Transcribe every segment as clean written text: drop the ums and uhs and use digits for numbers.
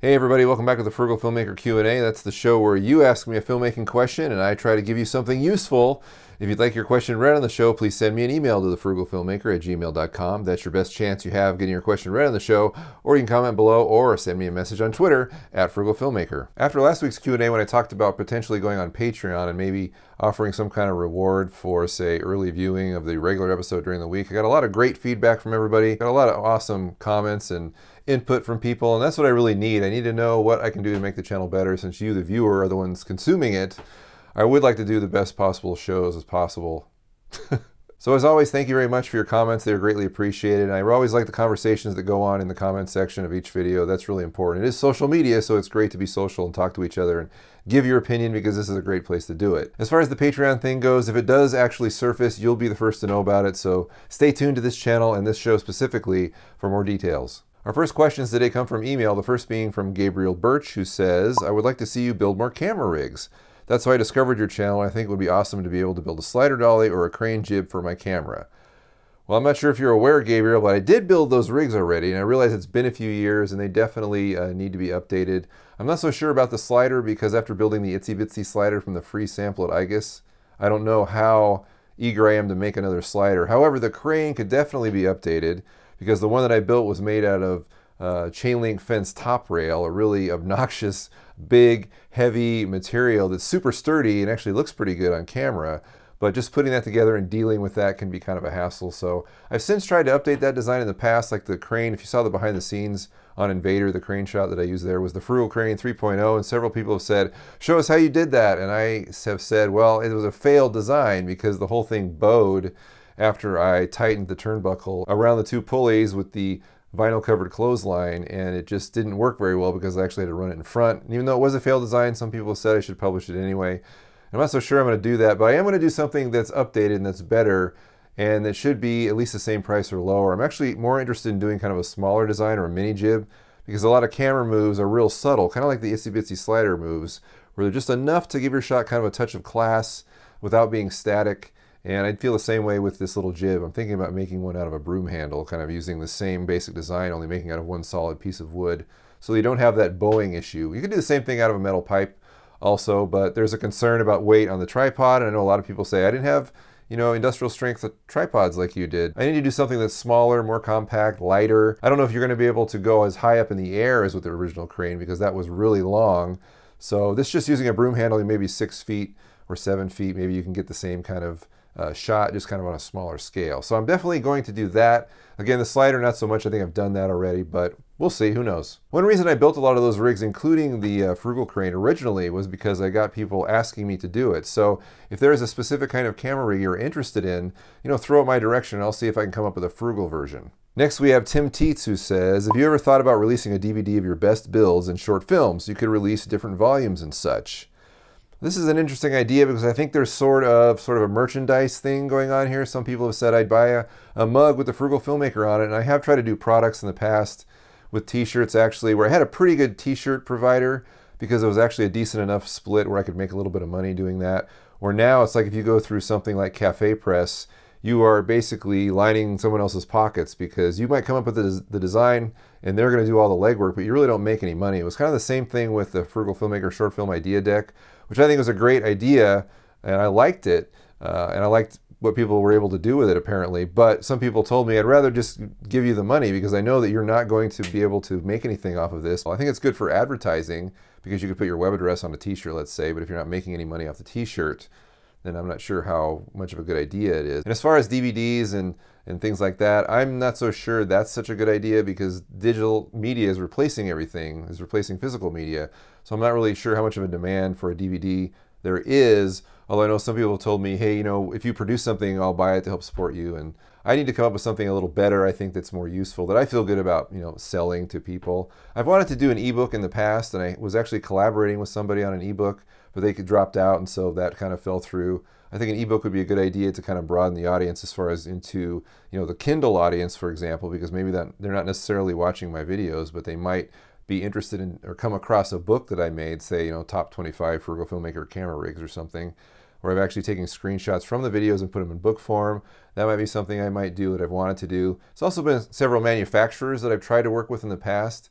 Hey everybody, welcome back to the Frugal Filmmaker Q&A. That's the show where you ask me a filmmaking question and I try to give you something useful. If you'd like your question read on the show, please send me an email to thefrugalfilmmaker@gmail.com. That's your best chance you have getting your question read on the show, or you can comment below or send me a message on Twitter @frugalfilmmaker. After last week's Q&A, when I talked about potentially going on Patreon and maybe offering some kind of reward for, say, early viewing of the regular episode during the week, I got a lot of great feedback from everybody. Got a lot of awesome comments and input from people, and that's what I really need. I need to know what I can do to make the channel better, since you, the viewer, are the ones consuming it. I would like to do the best possible shows as possible. So as always, thank you very much for your comments. They are greatly appreciated. And I always like the conversations that go on in the comment section of each video. That's really important. It is social media, so it's great to be social and talk to each other and give your opinion, because this is a great place to do it. As far as the Patreon thing goes, if it does actually surface, you'll be the first to know about it. So stay tuned to this channel and this show specifically for more details. Our first questions today come from email, the first being from Gabriel Birch, who says, I would like to see you build more camera rigs. That's how I discovered your channel. I think it would be awesome to be able to build a slider dolly or a crane jib for my camera. Well, I'm not sure if you're aware, Gabriel, but I did build those rigs already, and I realize it's been a few years and they definitely need to be updated. I'm not so sure about the slider, because after building the itsy bitsy slider from the free sample at IGUS, I don't know how eager I am to make another slider. However, the crane could definitely be updated, because the one that I built was made out of chain link fence top rail, a really obnoxious, big, heavy material that's super sturdy and actually looks pretty good on camera. But just putting that together and dealing with that can be kind of a hassle. So I've since tried to update that design in the past, like the crane. If you saw the behind the scenes on Invader, the crane shot that I used there was the Frugal crane 3.0, and several people have said, show us how you did that. And I have said, well, it was a failed design because the whole thing bowed after I tightened the turnbuckle around the two pulleys with the vinyl covered clothesline, and it just didn't work very well because I actually had to run it in front. And even though it was a failed design, some people said I should publish it anyway. I'm not so sure I'm going to do that, but I am going to do something that's updated and that's better, and that should be at least the same price or lower. I'm actually more interested in doing kind of a smaller design or a mini jib, because a lot of camera moves are real subtle, kind of like the itsy bitsy slider moves, where they're just enough to give your shot kind of a touch of class without being static. And I'd feel the same way with this little jib. I'm thinking about making one out of a broom handle, kind of using the same basic design, only making out of one solid piece of wood, so you don't have that bowing issue. You can do the same thing out of a metal pipe also, but there's a concern about weight on the tripod. And I know a lot of people say, I didn't have, industrial strength tripods like you did. I need to do something that's smaller, more compact, lighter. I don't know if you're going to be able to go as high up in the air as with the original crane, because that was really long. So this just using a broom handle, maybe 6 feet or 7 feet, maybe you can get the same kind of shot, just kind of on a smaller scale. So I'm definitely going to do that. Again, the slider, not so much. I think I've done that already, but we'll see. Who knows? One reason I built a lot of those rigs, including the Frugal crane originally, was because I got people asking me to do it. So if there is a specific kind of camera rig you're interested in, throw it my direction and I'll see if I can come up with a Frugal version. Next, we have Tim Teets, who says, have you ever thought about releasing a DVD of your best builds in short films? You could release different volumes and such. This is an interesting idea, because I think there's sort of a merchandise thing going on here. Some people have said I'd buy a mug with the Frugal Filmmaker on it, and I have tried to do products in the past with t-shirts, actually, where I had a pretty good t-shirt provider, because it was actually a decent enough split where I could make a little bit of money doing that. Or now it's like if you go through something like Cafe Press, you are basically lining someone else's pockets, because you might come up with the design and they're going to do all the legwork, but you really don't make any money. It was kind of the same thing with the Frugal Filmmaker short film idea deck, which I think was a great idea, and I liked it, and I liked what people were able to do with it, apparently. But some people told me, I'd rather just give you the money, because I know that you're not going to be able to make anything off of this. Well, I think it's good for advertising, because you could put your web address on a t-shirt, let's say, but if you're not making any money off the t-shirt, then I'm not sure how much of a good idea it is. And as far as DVDs and things like that, I'm not so sure that's such a good idea, because digital media is replacing everything, is replacing physical media. So I'm not really sure how much of a demand for a DVD there is, although I know some people have told me, hey, if you produce something, I'll buy it to help support you. And I need to come up with something a little better, I think, that's more useful, that I feel good about, selling to people. I've wanted to do an ebook in the past, and I was actually collaborating with somebody on an ebook, but they dropped out, and so that kind of fell through. I think an ebook would be a good idea to kind of broaden the audience as far as into, the Kindle audience, for example, because maybe that they're not necessarily watching my videos, but they might be interested in or come across a book that I made, say, top 25 Frugal Filmmaker camera rigs or something, where I've actually taken screenshots from the videos and put them in book form. That might be something I might do that I've wanted to do. It's also been several manufacturers that I've tried to work with in the past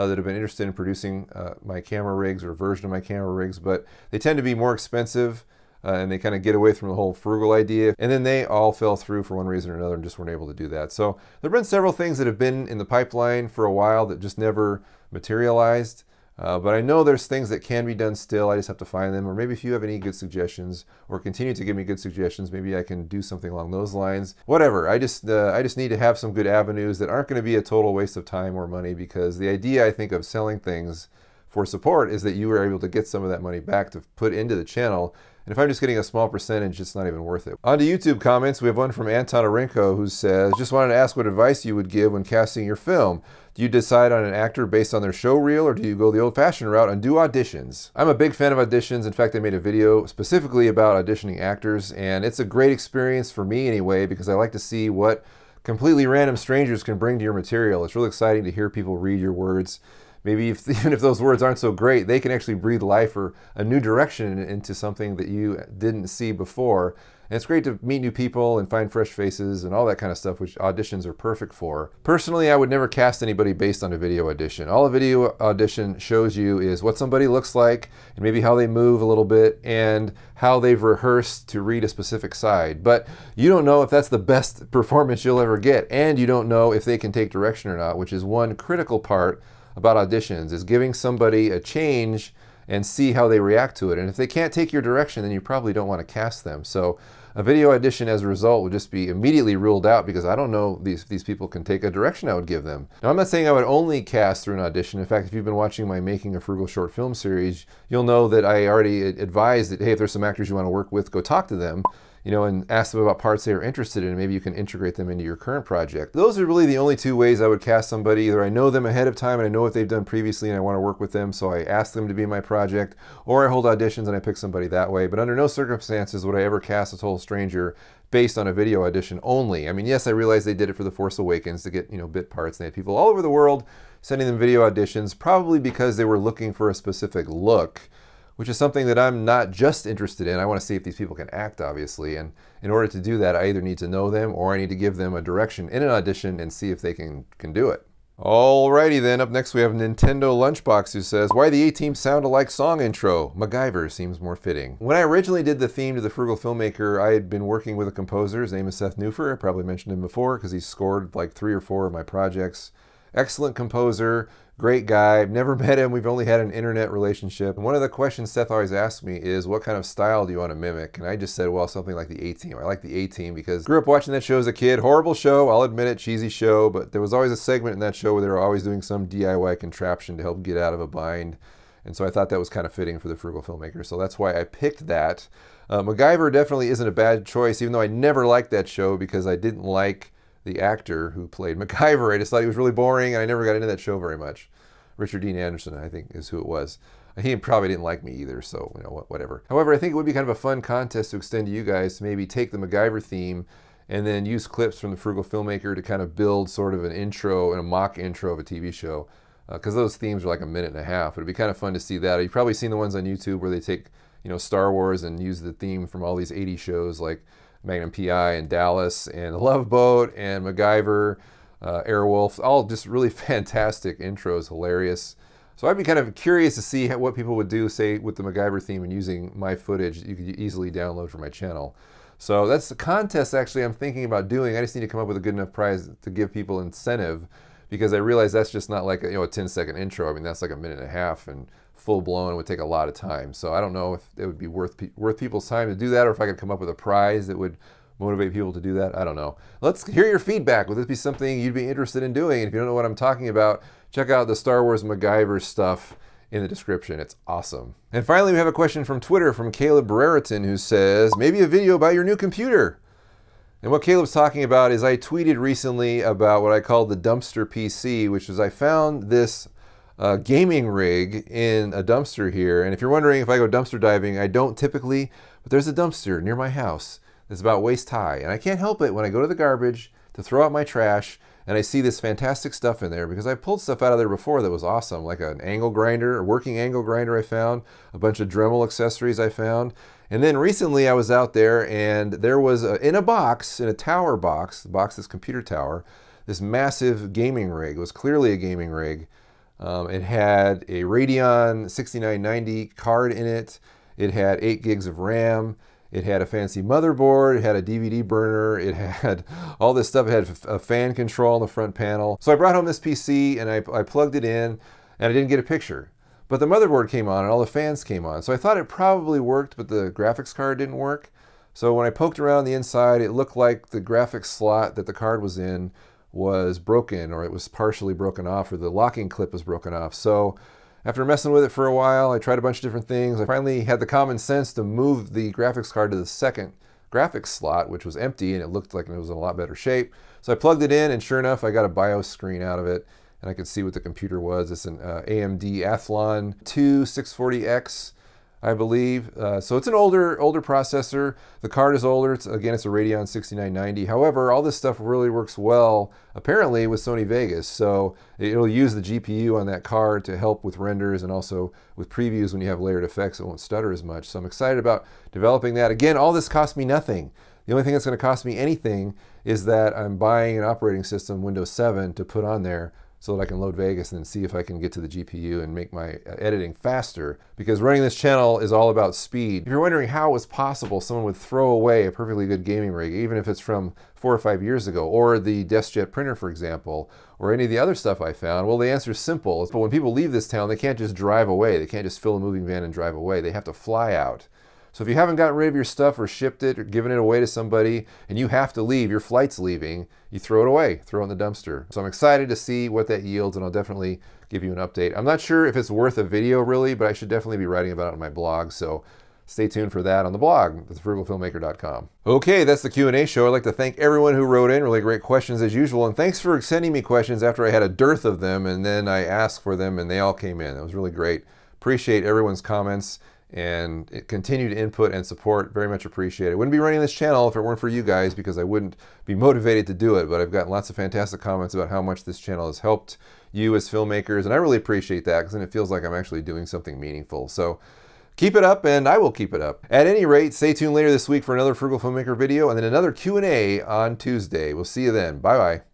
that have been interested in producing my camera rigs or a version of my camera rigs, but they tend to be more expensive. And they kind of get away from the whole frugal idea. And then they all fell through for one reason or another and just weren't able to do that. So there have been several things that have been in the pipeline for a while that just never materialized. But I know there's things that can be done still. I just have to find them. Or maybe if you have any good suggestions or continue to give me good suggestions, maybe I can do something along those lines. Whatever. I just need to have some good avenues that aren't going to be a total waste of time or money, because the idea, I think, of selling things for support is that you are able to get some of that money back to put into the channel. And if I'm just getting a small percentage, it's not even worth it. On to YouTube comments, we have one from Anton Arenko who says, just wanted to ask what advice you would give when casting your film. Do you decide on an actor based on their show reel, or do you go the old-fashioned route and do auditions? I'm a big fan of auditions. In fact, I made a video specifically about auditioning actors, and it's a great experience for me anyway, because I like to see what completely random strangers can bring to your material. It's really exciting to hear people read your words. Maybe even if those words aren't so great, they can actually breathe life or a new direction into something that you didn't see before. And it's great to meet new people and find fresh faces and all that kind of stuff, which auditions are perfect for. Personally, I would never cast anybody based on a video audition. All a video audition shows you is what somebody looks like, and maybe how they move a little bit, and how they've rehearsed to read a specific side. But you don't know if that's the best performance you'll ever get, and you don't know if they can take direction or not, which is one critical part about auditions, is giving somebody a change and see how they react to it. And if they can't take your direction, then you probably don't want to cast them. So a video audition as a result would just be immediately ruled out, because I don't know these people can take a direction I would give them. Now, I'm not saying I would only cast through an audition. In fact, if you've been watching my Making a Frugal short film series, you'll know that I already advised that, hey, if there's some actors you want to work with, go talk to them, you know, and ask them about parts they are interested in, and maybe you can integrate them into your current project. Those are really the only two ways I would cast somebody. Either I know them ahead of time and I know what they've done previously and I want to work with them, so I ask them to be in my project, or I hold auditions and I pick somebody that way. But under no circumstances would I ever cast a total stranger based on a video audition only. I mean, yes, I realize they did it for The Force Awakens to get, you know, bit parts, and they had people all over the world sending them video auditions, probably because they were looking for a specific look, which is something that I'm not just interested in. I want to see if these people can act, obviously. And in order to do that, I either need to know them or I need to give them a direction in an audition and see if they can do it. Alrighty then, up next we have Nintendo Lunchbox, who says, why the A-Team sound-alike song intro? MacGyver seems more fitting. When I originally did the theme to the Frugal Filmmaker, I had been working with a composer. His name is Seth Newfer. I probably mentioned him before because he's scored like 3 or 4 of my projects. Excellent composer, great guy. I've never met him. We've only had an internet relationship. And one of the questions Seth always asks me is, what kind of style do you want to mimic? And I just said, well, something like the A-Team. I like the A-Team because I grew up watching that show as a kid. Horrible show, I'll admit it, cheesy show, but there was always a segment in that show where they were always doing some DIY contraption to help get out of a bind. And so I thought that was kind of fitting for the Frugal Filmmaker. So that's why I picked that. MacGyver definitely isn't a bad choice, even though I never liked that show because I didn't like the actor who played MacGyver. I just thought he was really boring, and I never got into that show very much. Richard Dean Anderson, I think, is who it was. He probably didn't like me either, so, you know, whatever. However, I think it would be kind of a fun contest to extend to you guys to maybe take the MacGyver theme and then use clips from the Frugal Filmmaker to kind of build sort of an intro and a mock intro of a TV show. Because those themes are like 1.5 minutes. It'd be kind of fun to see that. You've probably seen the ones on YouTube where they take, you know, Star Wars and use the theme from all these 80s shows like Magnum P.I. and Dallas and The Love Boat and MacGyver, Airwolf, all just really fantastic intros, hilarious. So I'd be kind of curious to see what people would do, say, with the MacGyver theme and using my footage that you could easily download from my channel. So that's the contest actually I'm thinking about doing. I just need to come up with a good enough prize to give people incentive, because I realize that's just not like a 10-second intro. I mean, that's like 1.5 minutes and full blown. It would take a lot of time. So I don't know if it would be worth people's time to do that, or if I could come up with a prize that would motivate people to do that. I don't know. Let's hear your feedback. Would this be something you'd be interested in doing? And if you don't know what I'm talking about, check out the Star Wars MacGyver stuff in the description. It's awesome. And finally, we have a question from Twitter from Caleb Brereton, who says, maybe a video about your new computer. And what Caleb's talking about is I tweeted recently about what I call the dumpster PC, which is I found this gaming rig in a dumpster here. And if you're wondering if I go dumpster diving, I don't typically, but there's a dumpster near my house that's about waist high. And I can't help it when I go to the garbage to throw out my trash and I see this fantastic stuff in there, because I pulled stuff out of there before that was awesome, like an angle grinder, a working angle grinder I found, a bunch of Dremel accessories I found. And then recently I was out there and there was in a box, in a tower box, the box, this computer tower, this massive gaming rig. It was clearly a gaming rig. It had a Radeon 6990 card in it. It had 8 gigs of RAM. It had a fancy motherboard. It had a DVD burner. It had all this stuff. It had a fan control on the front panel. So I brought home this PC and I plugged it in, and I didn't get a picture. But the motherboard came on and all the fans came on. So I thought it probably worked, but the graphics card didn't work. So when I poked around the inside, it looked like the graphics slot that the card was in was broken, or it was partially broken off, or the locking clip was broken off. So after messing with it for a while, I tried a bunch of different things. I finally had the common sense to move the graphics card to the second graphics slot, which was empty, and it looked like it was in a lot better shape. So I plugged it in, and sure enough, I got a BIOS screen out of it, and I could see what the computer was. It's an AMD Athlon 2 640X, I believe. So it's an older processor. The card is older. Again, it's a Radeon 6990. However, all this stuff really works well, apparently, with Sony Vegas. So it'll use the GPU on that card to help with renders and also with previews when you have layered effects. It won't stutter as much. So I'm excited about developing that. Again, all this cost me nothing. The only thing that's going to cost me anything is that I'm buying an operating system, Windows 7, to put on there so that I can load Vegas and then see if I can get to the GPU and make my editing faster. Because running this channel is all about speed. If you're wondering how it was possible someone would throw away a perfectly good gaming rig, even if it's from 4 or 5 years ago, or the DeskJet printer, for example, or any of the other stuff I found, well, the answer is simple. But when people leave this town, they can't just drive away. They can't just fill a moving van and drive away. They have to fly out. So if you haven't gotten rid of your stuff or shipped it or given it away to somebody and you have to leave, your flight's leaving, you throw it away, throw it in the dumpster. So I'm excited to see what that yields, and I'll definitely give you an update. I'm not sure if it's worth a video really, but I should definitely be writing about it on my blog. So stay tuned for that on the blog, thefrugalfilmmaker.com. Okay, that's the Q&A show. I'd like to thank everyone who wrote in. Really great questions as usual. And thanks for sending me questions after I had a dearth of them, and then I asked for them and they all came in. That was really great. Appreciate everyone's comments and continued input and support. Very much appreciated. I wouldn't be running this channel if it weren't for you guys, because I wouldn't be motivated to do it. But I've gotten lots of fantastic comments about how much this channel has helped you as filmmakers, and I really appreciate that, because then it feels like I'm actually doing something meaningful. So keep it up, and I will keep it up. At any rate, stay tuned later this week for another Frugal Filmmaker video, and then another Q&A on Tuesday. We'll see you then. Bye-bye.